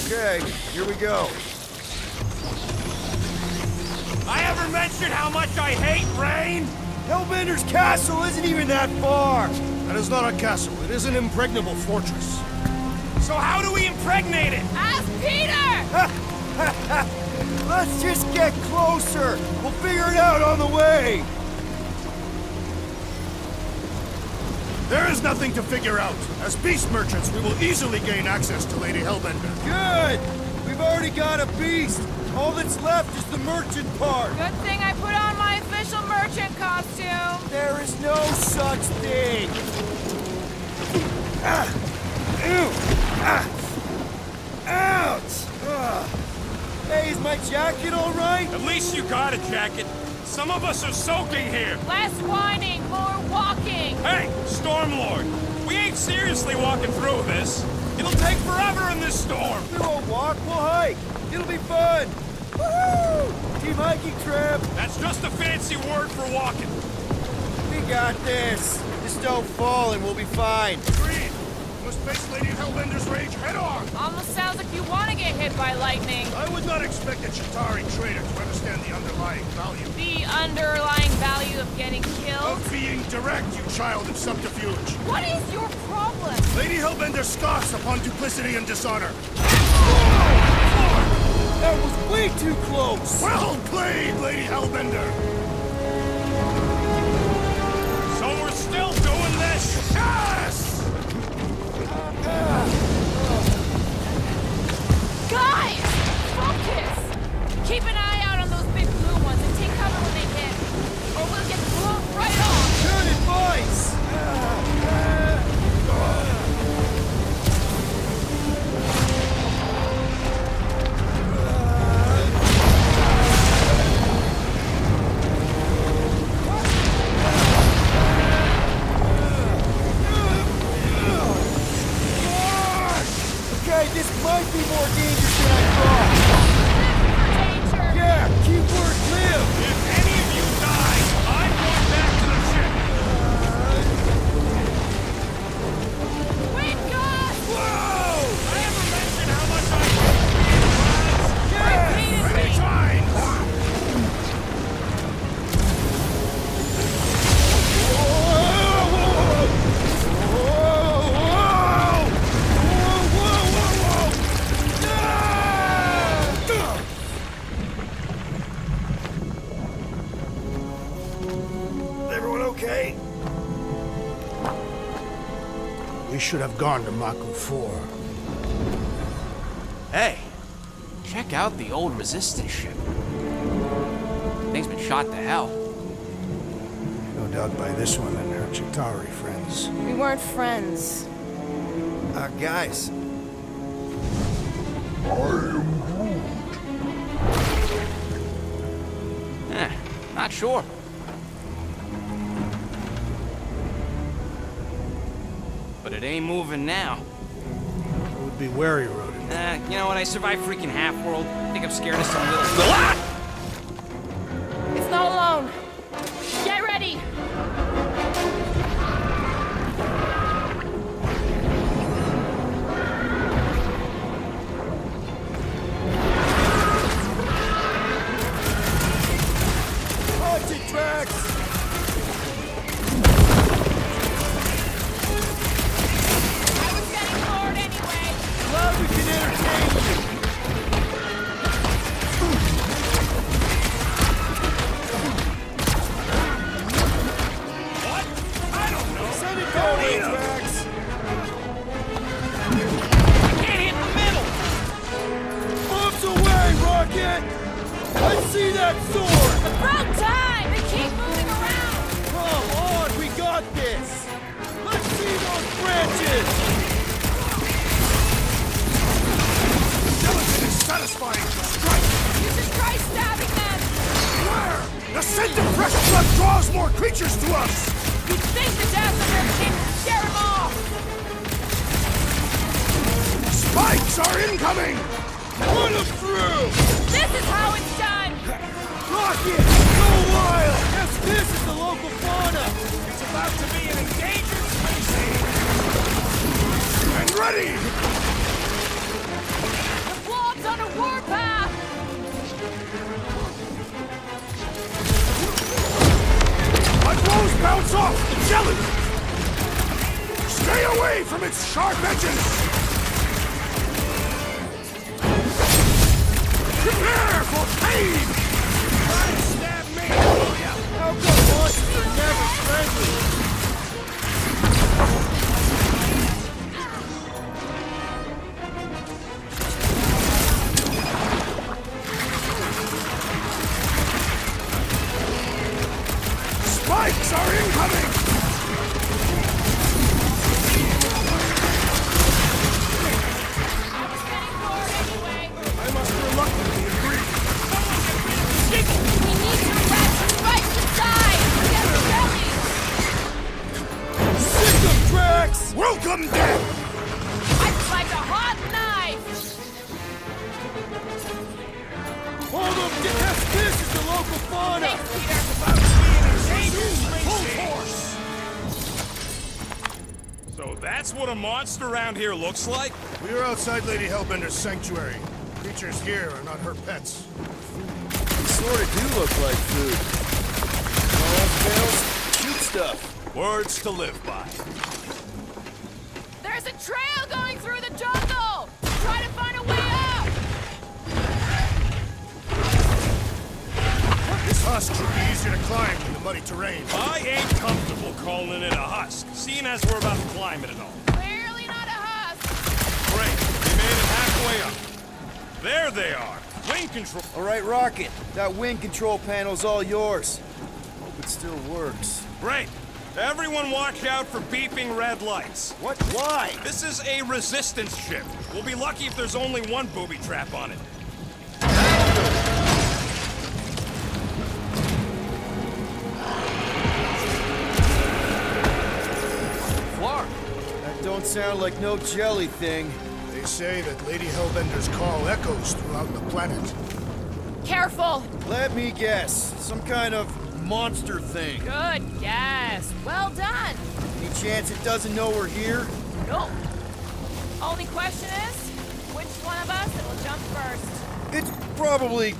Okay, here we go. I ever mentioned how much I hate rain? Hellbender's castle isn't even that far! That is not a castle. It is an impregnable fortress. So how do we impregnate it? Ask Peter! Let's just get closer! We'll figure it out on the way! There is nothing to figure out. As beast merchants, we will easily gain access to Lady Hellbender. Good! We've already got a beast! All that's left is the merchant part! Good thing I put on my official merchant costume. There is no such thing! Ah! Ew! Ah! Ouch! Ah. Hey, is my jacket all right? At least you got a jacket. Some of us are soaking here. Less whining, more walking. Hey, Stormlord, we ain't seriously walking through this. It'll take forever in this storm. We won't walk, we'll hike! It'll be fun! Woohoo! Team hiking trip! That's just a fancy word for walking. We got this! Just don't fall and we'll be fine. Agreed. We must face Lady Hellbender's rage head-on. Almost sounds like you want to get hit by lightning. I would not expect a Chitauri trader to understand the underlying value. The underlying value of getting killed. Of being direct, you child of subterfuge. What is your problem? Lady Hellbender scoffs upon duplicity and dishonor. That was way too close! Well played, Lady Hellbender! So we're still doing this? Yes! Guys! Focus! Keep an eye out on those big blue ones and take cover when they hit. Or we'll get blown right off. Good advice! Okay, this might be more dangerous than I thought. Danger! Yeah, keyword live! If any of you die, I'm going back to the ship. Wait, guys! Whoa! I ever mentioned how much I hate being Repeatedly. Many times! Everyone okay? We should have gone to Maku 4. Hey, check out the old Resistance ship. Thing's been shot to hell. No doubt by this one and her Chitauri friends. We weren't friends. Guys. Not sure. But it ain't moving now. I would be wary, Rodin. You know what? I survived freaking Half-World. I think I'm scared of some little... Ah! It's not alone. Get ready! Haunted tracks! I was getting bored anyway. Glad we can entertain you! What? I don't know. Send it down, Atrax! I can't hit the middle. Bombs away, Rocket! Let's see that sword! About time! They keep moving around! Come on, we got this! Let's see those branches! Skeleton is satisfying! Strike! You should try stabbing them! Where? The scent of fresh blood draws more creatures to us! You'd think the Dazzler king would scare them off! Spikes are incoming! Run them through! This is how it's done! Rocket! Go wild! Guess this is the local fauna! It's about to be an endangered species. And ready! Gloves off! The jelly! Stay away from its sharp edges! Prepare for pain! Try to stab me! How come monsters are never friendly? Spikes are incoming! I was getting bored anyway. I must reluctantly agree. We need to rest right beside. Get the belly. Sick of Drax! Welcome, death! I'd like a hot knife. Hold them! This is the local fauna! Thanks, Peter. Full force! So that's what a monster around here looks like? We are outside Lady Hellbender's sanctuary. Creatures here are not her pets. They sort of do look like food. All else fails, shoot stuff. Words to live by. There's a trail going through the jungle. Try to find a way out. This husk should be easier to climb than the muddy terrain. I ain't comfortable calling it a husk, seeing as we're about to climb it and all. Clearly not a husk. Great, we made it halfway up. There they are. Wing control. All right, Rocket. That wind control panel's all yours. Hope it still works. Great. Everyone watch out for beeping red lights. What? Why? This is a resistance ship. We'll be lucky if there's only one booby trap on it. Flark. That don't sound like no jelly thing. They say that Lady Hellbender's call echoes throughout the planet. Careful. Let me guess. Some kind of monster thing. Good guess. Well done. Any chance it doesn't know we're here? Nope. Only question is, which one of us will jump first? It's probably...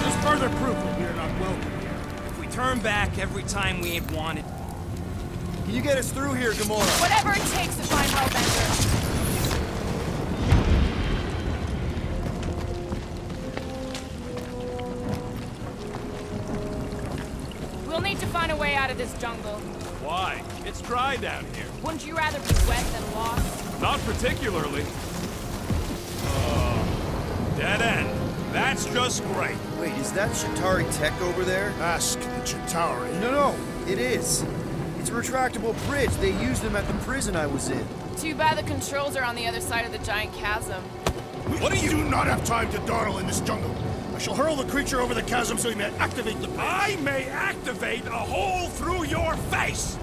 Just further proof that we are not welcome here. If we turn back every time we ain't wanted. Can you get us through here, Gamora? Whatever it takes to find Hellbender. We'll need to find a way out of this jungle. Why? It's dry down here. Wouldn't you rather be wet than lost? Not particularly. Dead end. That's just great. Wait, is that Shatari tech over there? Ask the Chitauri. No, it is. It's a retractable bridge. They used them at the prison I was in. Too bad the controls are on the other side of the giant chasm. What are We you... do not have time to dawdle in this jungle. I shall hurl the creature over the chasm so he may activate the bridge. I may activate a hole through your face!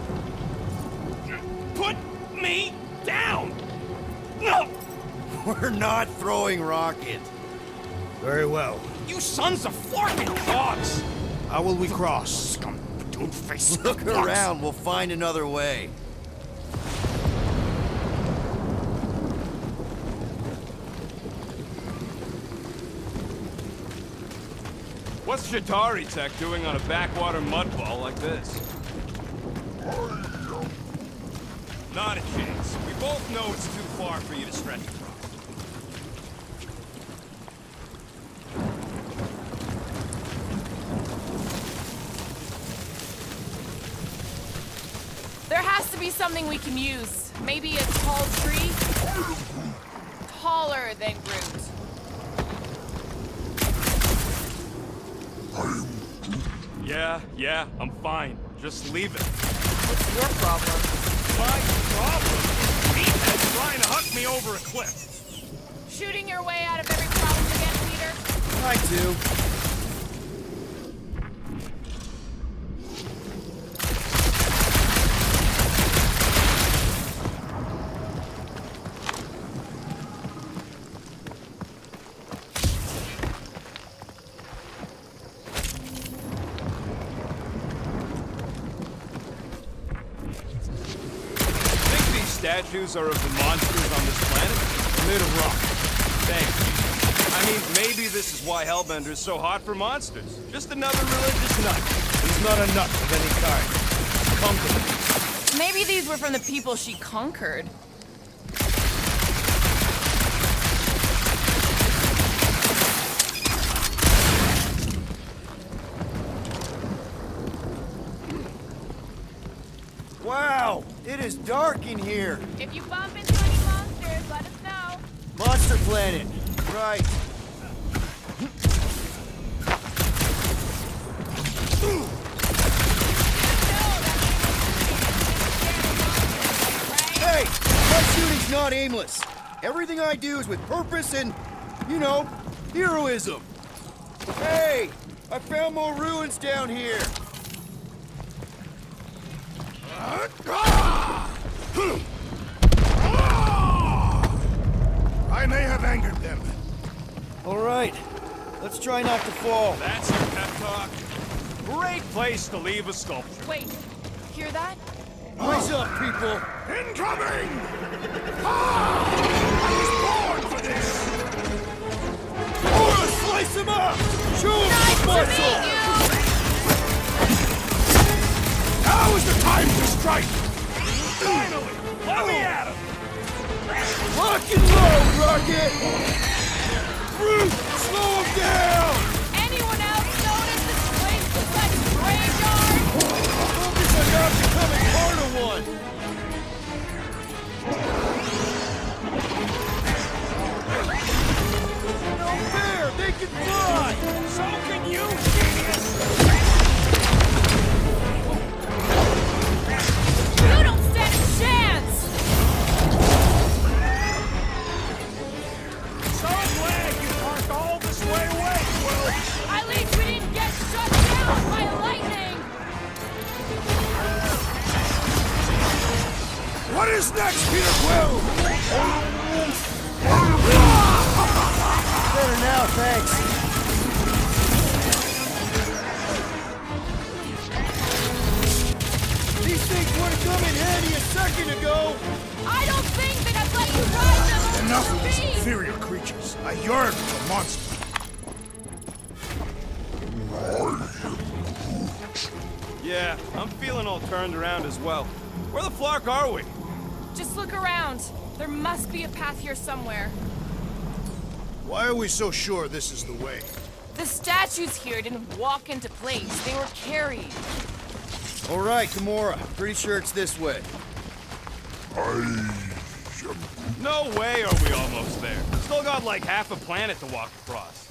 Put me down! No! We're not throwing Rocket. Very well. You sons of flarking dogs! How will we cross? Scum, don't face Look around. We'll find another way. What's Shatari Tech doing on a backwater mudball like this? Not a chance. We both know it's too far for you to stretch across. There has to be something we can use. Maybe a tall tree? Taller than Groot. Yeah, I'm fine. Just leave it. What's your problem? My problem? Meathead's trying to huck me over a cliff. Shooting your way out of every problem again, Peter? I do. Statues are of the monsters on this planet? Made of rock. Thanks. I I mean, maybe this is why Hellbender is so hot for monsters. Just another religious nut. He's not a nut of any kind. Conqueror. Maybe these were from the people she conquered. Wow, it is dark in here. If you bump into any monsters, let us know. Monster Planet. Right. Hey, my shooting's not aimless. Everything I do is with purpose and, you know, heroism. Hey, I found more ruins down here. I may have angered them. All right, let's try not to fall. That's your pep talk. Great place to leave a sculpture. Wait, hear that? Rise up, people. Incoming! I was born for this! Oh, slice him up! Shoot him Nice with to muscle! meet you! Now is the time to strike! Finally! Let me at him! Rock and roll, Rocket! Brute, slow him down! Anyone else notice this place looks like a graveyard? Focus on not becoming part of one! No fair! They can fly! So can you, genius! You don't stand a chance! So glad you parked all this way away, Quill! At least we didn't get shut down by lightning! What is next, Peter Quill? Better now, thanks. These things would have come in handy a second ago! I don't think that I'd let you ride them Enough over of the these beach! inferior creatures. I yearn for monsters. Yeah, I'm feeling all turned around as well. Where the flark are we? Just look around. There must be a path here somewhere. Why are we so sure this is the way? The statues here didn't walk into place. They were carried. All right, Gamora. Pretty sure it's this way. No way are we almost there. Still got like half a planet to walk across.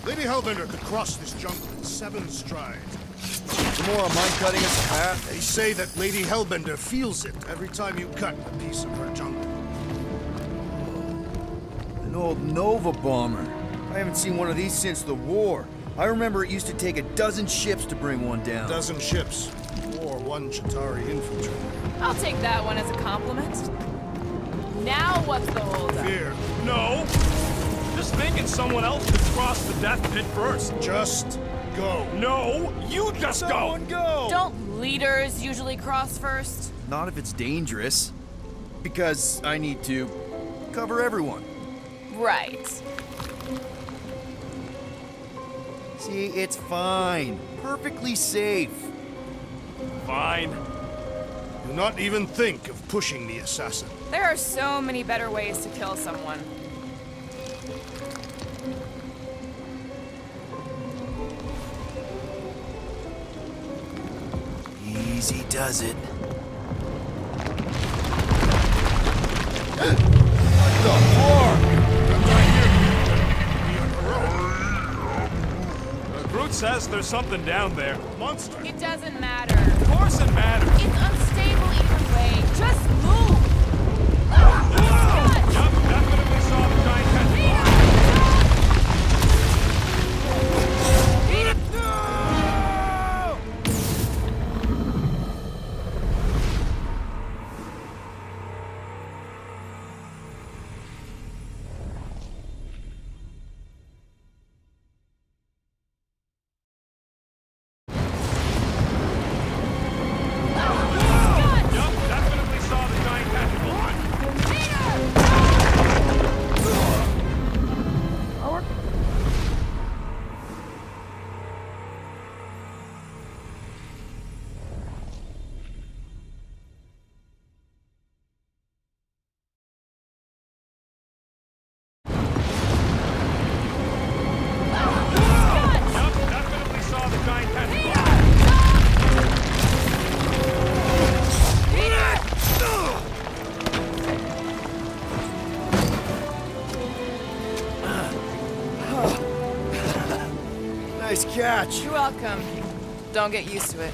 Lady Hellbender could cross this jungle in 7 strides. Gamora, mind cutting us a path? They say that Lady Hellbender feels it every time you cut a piece of her jungle. An old Nova bomber. I haven't seen one of these since the war. I remember it used to take a dozen ships to bring one down. 12 ships, or 1 Chitauri infantry. I'll take that one as a compliment. Now what's the holdup? Fear. No! Just thinking someone else could cross the death pit first. Just go. No! You just go! Someone go! Don't leaders usually cross first? Not if it's dangerous. Because I need to cover everyone. Right. See, it's fine. Perfectly safe. Fine. Do not even think of pushing the assassin. There are so many better ways to kill someone. Easy does it. Groot says there's something down there. Monster! It doesn't matter. Of course it matters. It's unstable either way. Just move! Ah! Yup, definitely saw the giant tentacle. Peter! Yup, definitely saw the giant tentacle. Peter! Nice catch. You're welcome. Don't get used to it.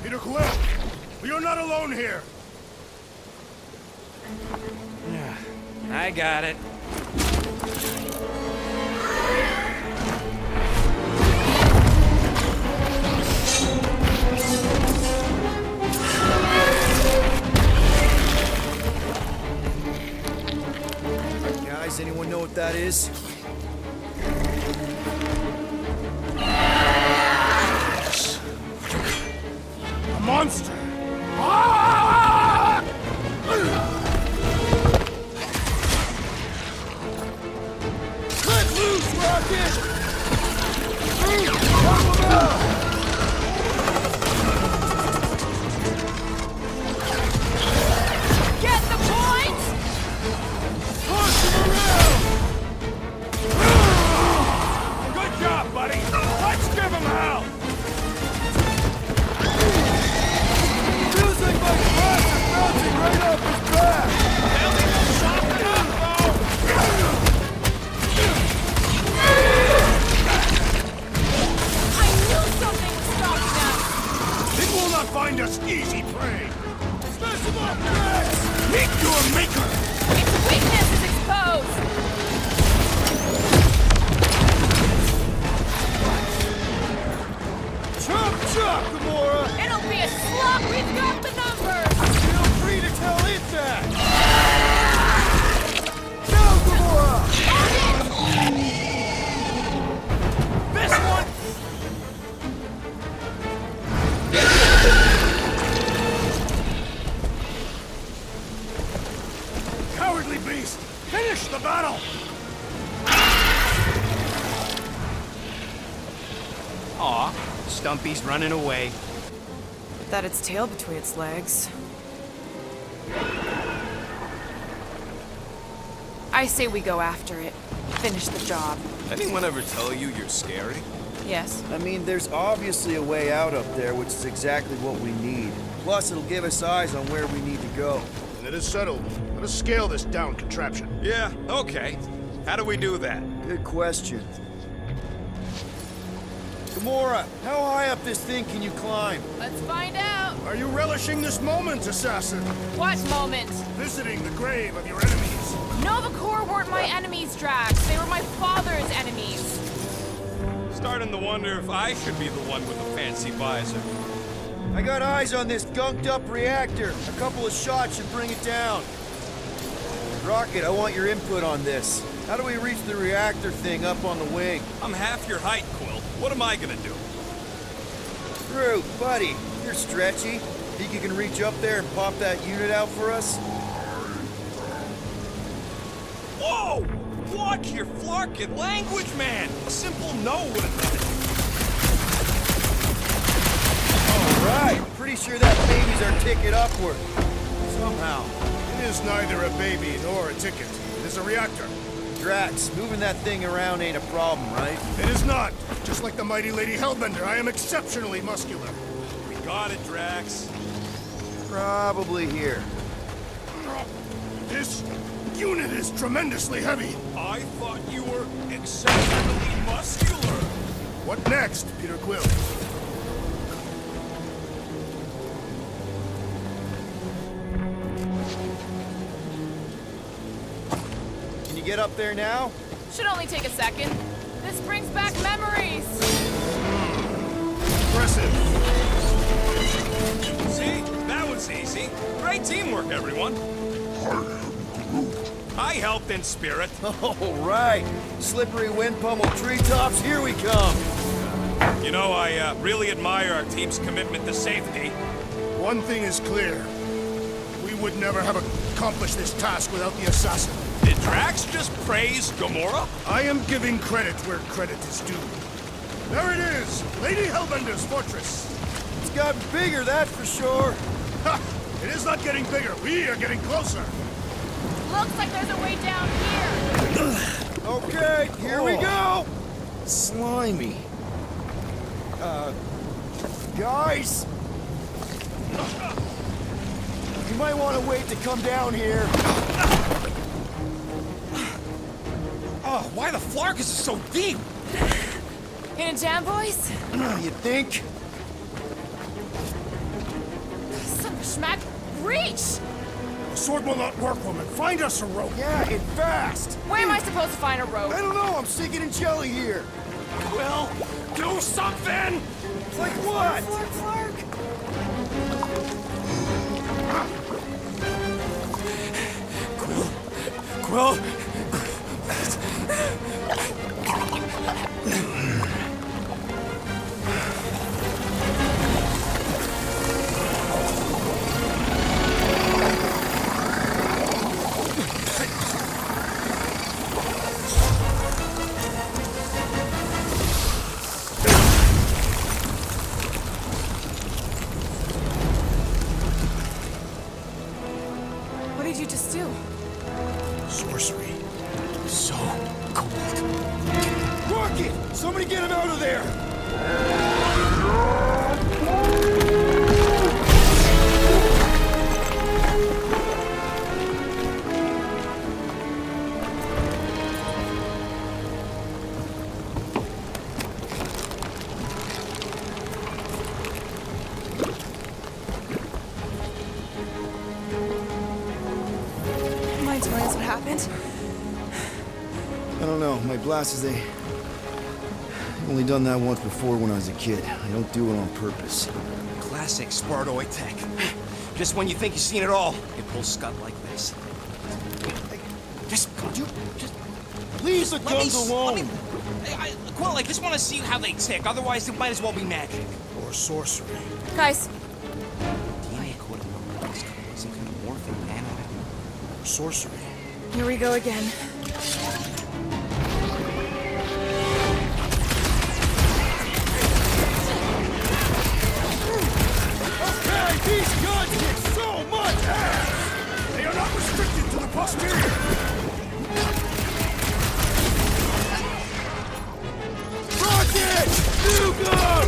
Peter Quill, we are not alone here. I got it. Guys, anyone know what that is? A monster! Ah! Let loose, Rocket! Help him out! Get the point! Push him around! Good job, buddy. Let's give him hell. Feels like my glass is bouncing right off his back! They'll need to soften up, though. I knew something was stopping us! It will not find us easy prey! Smash him up, Drax! Meet your maker! Its weakness is exposed! Chop, chop, Gamora! It'll be a slug! We've got the numbers! Feel free to tell it that! Now, Gamora! This one. Cowardly beast! Finish the battle! Aw, Stumpy's running away. That its tail between its legs. I say we go after it. Finish the job. Anyone ever tell you you're scary? Yes. I mean, there's obviously a way out up there, which is exactly what we need. Plus, it'll give us eyes on where we need to go. And it is settled. Let us scale this down contraption. Yeah, okay. How do we do that? Good question. Gamora, how high up this thing can you climb? Let's find out. Are you relishing this moment, assassin? What moment? Visiting the grave of your enemies. Nova Corps weren't my enemies, Drax. They were my father's enemies. Starting to wonder if I should be the one with the fancy visor. I got eyes on this gunked up reactor. A couple of shots should bring it down. Rocket, I want your input on this. How do we reach the reactor thing up on the wing? I'm half your height, Quill. What am I gonna do? Groot, buddy, you're stretchy. Think you can reach up there and pop that unit out for us? Whoa! Watch your flarkin' language, man! A simple no would have done it. All right, pretty sure that baby's our ticket upward. Somehow. It is neither a baby nor a ticket. It is a reactor. Drax, moving that thing around ain't a problem, right? It is not. Just like the mighty Lady Hellbender, I am exceptionally muscular. We got it, Drax. Probably here. This unit is tremendously heavy. I thought you were exceptionally muscular. What next, Peter Quill? Can you get up there now? Should only take a second. This brings back memories. Impressive. See? That was easy. Great teamwork, everyone. I helped in spirit. All right. Slippery wind pummel treetops, here we come. You know, I really admire our team's commitment to safety. One thing is clear. We would never have accomplished this task without the assassin. Did Drax just praise Gamora? I am giving credit where credit is due. There it is! Lady Hellbender's fortress! It's gotten bigger, that's for sure. Ha! It is not getting bigger. We are getting closer. Looks like there's a way down here. Okay, here we go. Slimy. Guys? You might want to wait to come down here. Oh, why the Flarkus is so deep? In a jam, boys? You think? Son of a schmack. Reach! The sword will not work, woman. Find us a rope. Yeah, and fast! Where am I supposed to find a rope? I don't know, I'm sinking in jelly here. Quill, do something! Like what? Quill, What did you just do? Sorcery. So cold. Rocket! Somebody get him out of there! Mind telling us what happened? I don't know. My blast is I've only done that once before when I was a kid. I don't do it on purpose. Classic Spartoid tech. Just when you think you've seen it all, it pulls scud like this. Just, you, just Leave the guns alone! Quill, I just want to see how they tick. Otherwise, it might as well be magic. Or sorcery. Guys, DNA code of some kind of morphing animal. Or sorcery. here we go again. Hey, these guns kick so much ass! They are not restricted to the posterior. Rocket! New gun!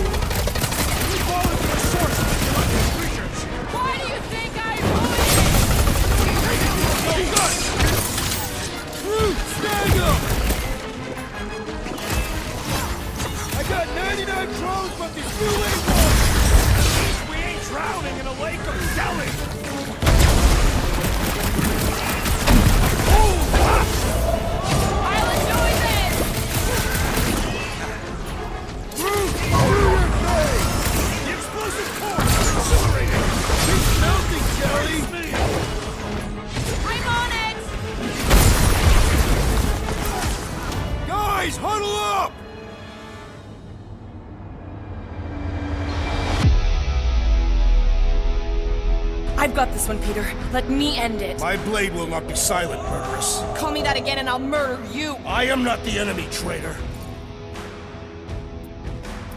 We fall into the source of the electric creatures. Why do you think I Root, snag 'em! I got 99 drones, but there's new ain't we ain't drowning in a lake of jelly! I'll enjoy this! The explosive core is accelerating. It's melting, jelly! I'm on it! Guys, huddle up! I've got this one, Peter. Let me end it. My blade will not be silent, murderess. Call me that again and I'll murder you. I am not the enemy, traitor.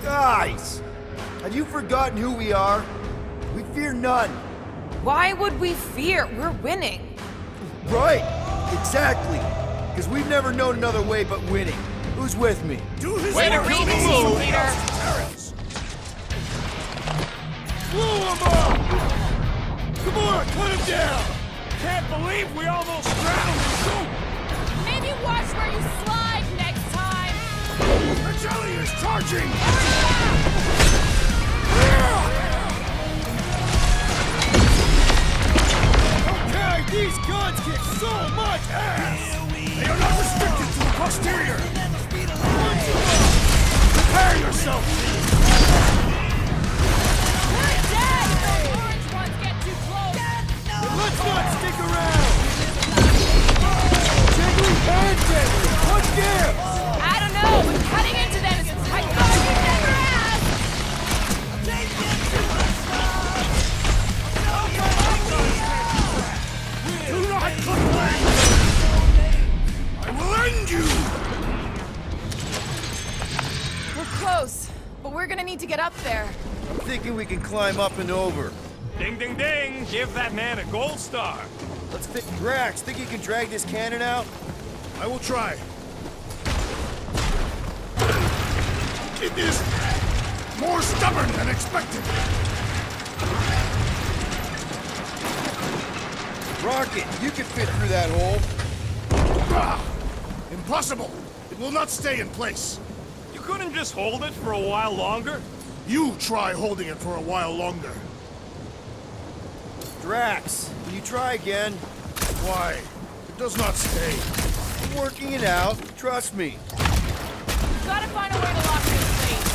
Guys! Have you forgotten who we are? We fear none. Why would we fear? We're winning. Right! Exactly! Because we've never known another way but winning. Who's with me? Do his Way to worst read to the move. room, Peter. Terrence. Blow him up! Come on, cut him down! Can't believe we almost drowned in soup! Maybe watch where you slide next time. The jelly is charging! Okay, these guns kick so much ass! They are not restricted to the posterior. Prepare yourself. We're dead if those orange ones get too close. Let's not stick around! Jiggly and deadly! What gives? I don't know, but cutting into them is I thought you never asked. Do not complain. I will end you. We're close, but we're gonna need to get up there. I'm thinking we can climb up and over. Ding, ding, ding! Give that man a gold star! Let's fit Drax. Think you can drag this cannon out? I will try. It is more stubborn than expected. Rocket, you can fit through that hole. Ah, impossible. It will not stay in place. You couldn't just hold it for a while longer? You try holding it for a while longer. Drax, can you try again? Why? It does not stay. I'm working it out. Trust me. Gotta find a way to lock this place.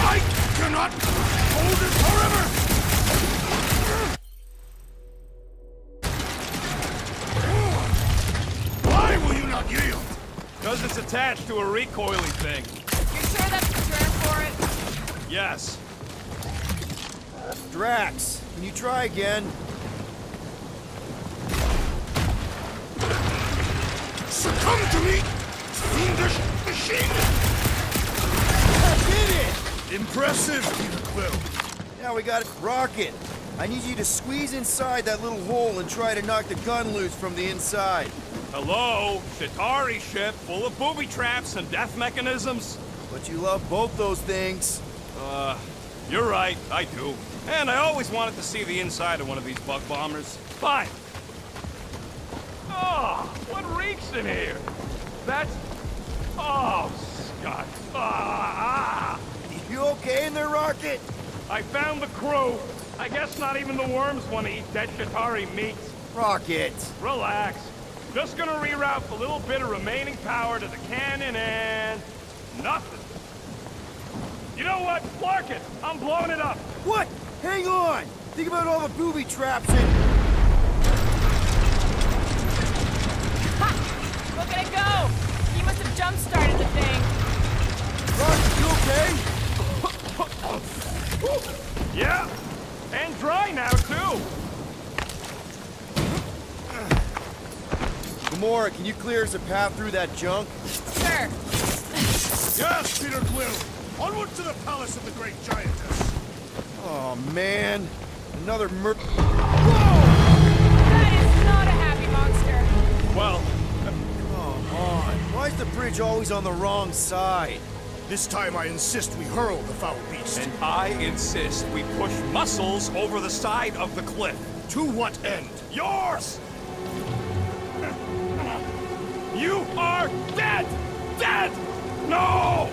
I cannot hold it forever! Why will you not yield? Because it's attached to a recoiling thing. You sure that's the term for it? Yes. Drax, can you try again? Succumb to me, fiendish machine! I did it! Impressive, Peter Quill. Now we got it. Rocket, I need you to squeeze inside that little hole and try to knock the gun loose from the inside. Hello? Chitauri ship full of booby traps and death mechanisms? But you love both those things. You're right, I do. And I always wanted to see the inside of one of these bug bombers. Fine. Oh, what reeks in here? That's... Oh, Scott. Ah! You okay in there, Rocket? I found the crew. I guess not even the worms want to eat dead Chitauri meats. Rocket. Relax. Just gonna reroute a little bit of remaining power to the cannon and... nothing. You know what? Clark it! I'm blowing it up! What? Hang on! Think about all the booby traps and... Ha! Look at it go! He must have jump-started the thing. Rocket, you okay? Yeah! And dry now, too! Gamora, can you clear us a path through that junk? Sure. Yes, Peter Quill. Onward to the palace of the great giantess. Oh, man. Another That is not a happy monster. Well, Come on. Why is the bridge always on the wrong side? This time I insist we hurl the foul beast. and I insist we push muscles over the side of the cliff. To what end? Yours! You are dead! Dead! No!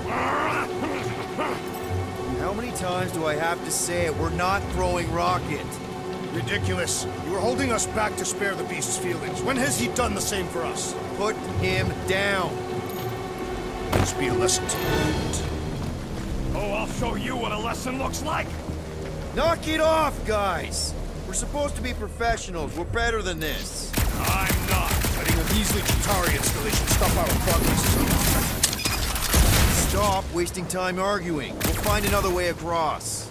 How many times do I have to say it? We're not throwing Rocket. Ridiculous. You were holding us back to spare the beast's feelings. When has he done the same for us? Put him down. This be a lesson to you. Oh, I'll show you what a lesson looks like! Knock it off, guys. We're supposed to be professionals. We're better than this. I'm not. Letting a measly Chitauri installation stop our progress. Stop wasting time arguing. We'll find another way across.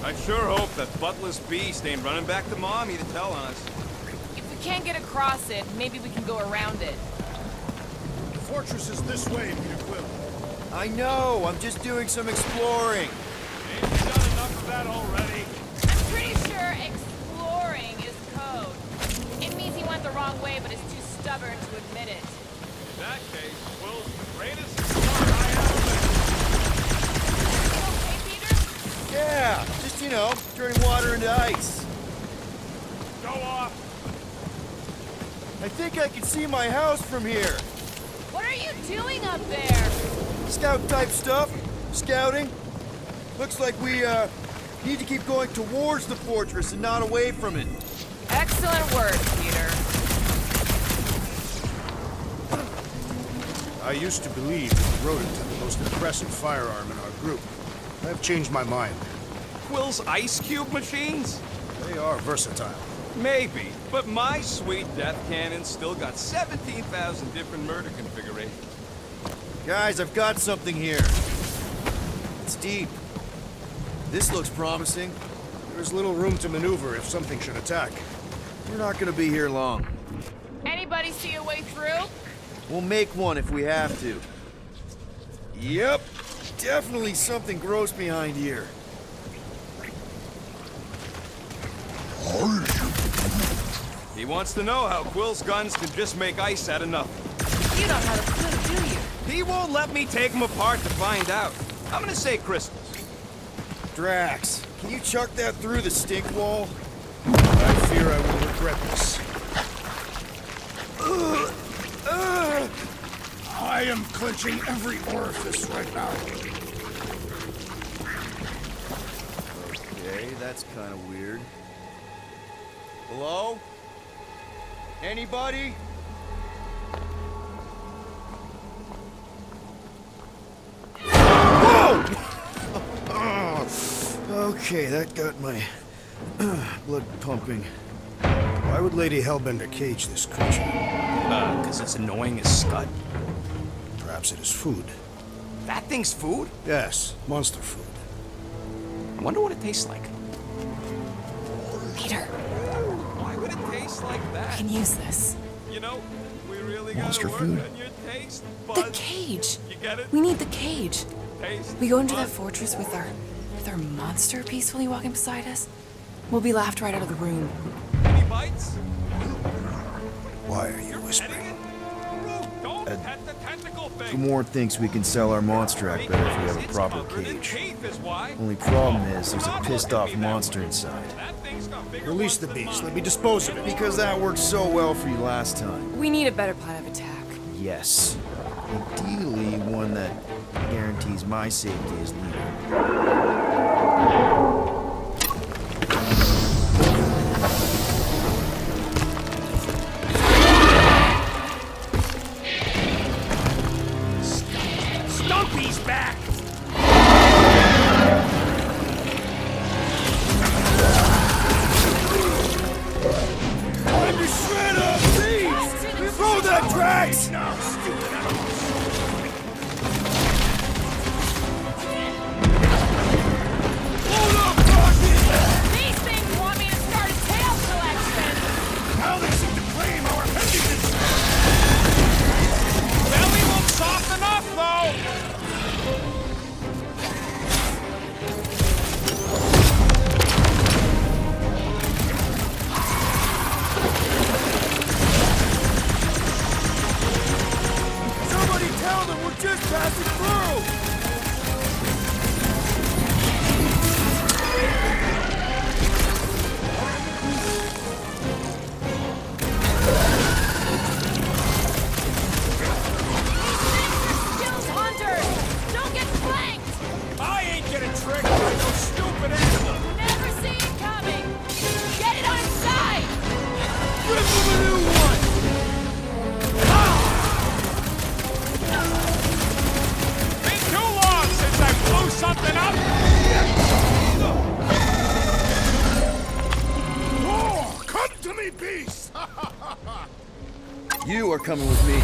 I sure hope that buttless beast ain't running back to Mommy to tell on us. If we can't get across it, maybe we can go around it. The fortress is this way, Peter Quill. I know. I'm just doing some exploring. Ain't you done enough of that already? I'm pretty sure exploring is code. It means he went the wrong way, but is too stubborn to admit it. In that case, Will's the greatest explorer I ever met. You okay, Peter? Yeah, just, you know, turning water into ice. Go off. I think I can see my house from here. What are you doing up there? Scout-type stuff. Scouting. Looks like we, need to keep going towards the fortress and not away from it. Excellent work, Peter. I used to believe that the rodent had the most impressive firearm in our group. I've changed my mind. Quill's ice cube machines? They are versatile. Maybe, but my sweet death cannon's still got 17,000 different murder configurations. Guys, I've got something here. It's deep. This looks promising. There's little room to maneuver if something should attack. We're not gonna be here long. Anybody see a way through? We'll make one if we have to. Yep. Definitely something gross behind here. He wants to know how Quill's guns can just make ice out of nothing. You don't have a clue, do you? He won't let me take them apart to find out. I'm gonna say crystals. Drax, Can you chuck that through the stink wall? I fear I will regret this. I am clenching every orifice right now. Okay, that's kind of weird. Hello? Anybody? Okay, that got my blood pumping. Why would Lady Hellbender cage this creature? Because it's annoying as Scud. Perhaps it is food. That thing's food? Yes, monster food. I wonder what it tastes like. Peter, Why would it taste like I that? can use this. You know, we really Monster gotta work food. on your taste The buds. cage. You get it? We need the cage. Taste We go into that buds. fortress with our monster peacefully walking beside us. We'll be laughed right out of the room. Any bites? Why are you Petting whispering? it? Root, don't pet the tentacle thing. Gamorn thinks we can sell our monster act better if we have a It's proper covered in cage. teeth is why. Only problem is there's a Stop pissed looking off at me that monster way. inside. That thing's got bigger Release ones the than beast. mine. Let me dispose of it. Because that worked so well for you last time. We need a better plan of attack. Yes. Ideally, one that guarantees my safety as leader. Stumpy's back! Let me shred up, please! Throw that Drax! Now, stupid animals. Hold up, Rocket! These things want me to start a tail collection. Now they seem to claim our appendages. Belly won't soften up, though! Somebody tell them we're just passing through! Skills hunters! Don't get flanked! I ain't getting tricked by no stupid animal! Never see it coming! Get it on side! Give them a new one! Been too long since I blew something up! Oh, come to me, beast! You are coming with me.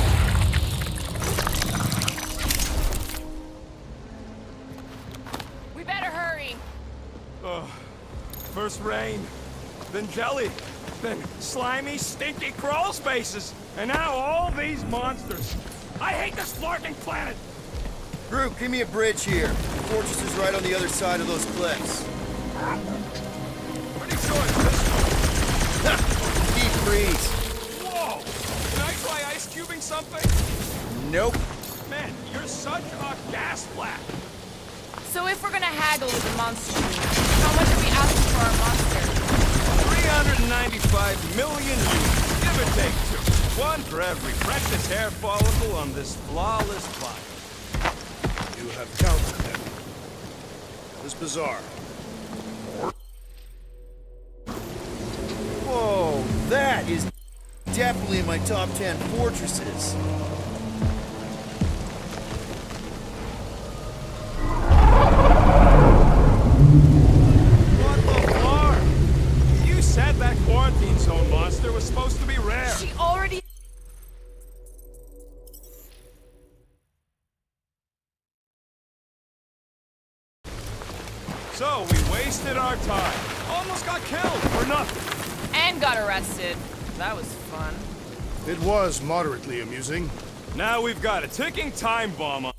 We better hurry. First rain, then jelly, then slimy, stinky crawl spaces, and now all these monsters. I hate this flarking planet! Group, give me a bridge here. The fortress is right on the other side of those cliffs. Pretty sure it's this one. Deep freeze. Whoa! Can I try ice cubing something? Nope. Man, you're such a gas flap. So if we're gonna haggle with the monster meat, how much are we asking for our monster? 395 million units, give or take two. One for every precious hair follicle on this flawless body. You have counted them. This bizarre. Whoa, that is definitely in my top 10 fortresses. What the flar? You said that quarantine zone monster was supposed to be rare. She already... So we wasted our time. Almost got killed for nothing. And got arrested. That was fun. It was moderately amusing. Now we've got a ticking time bomb on.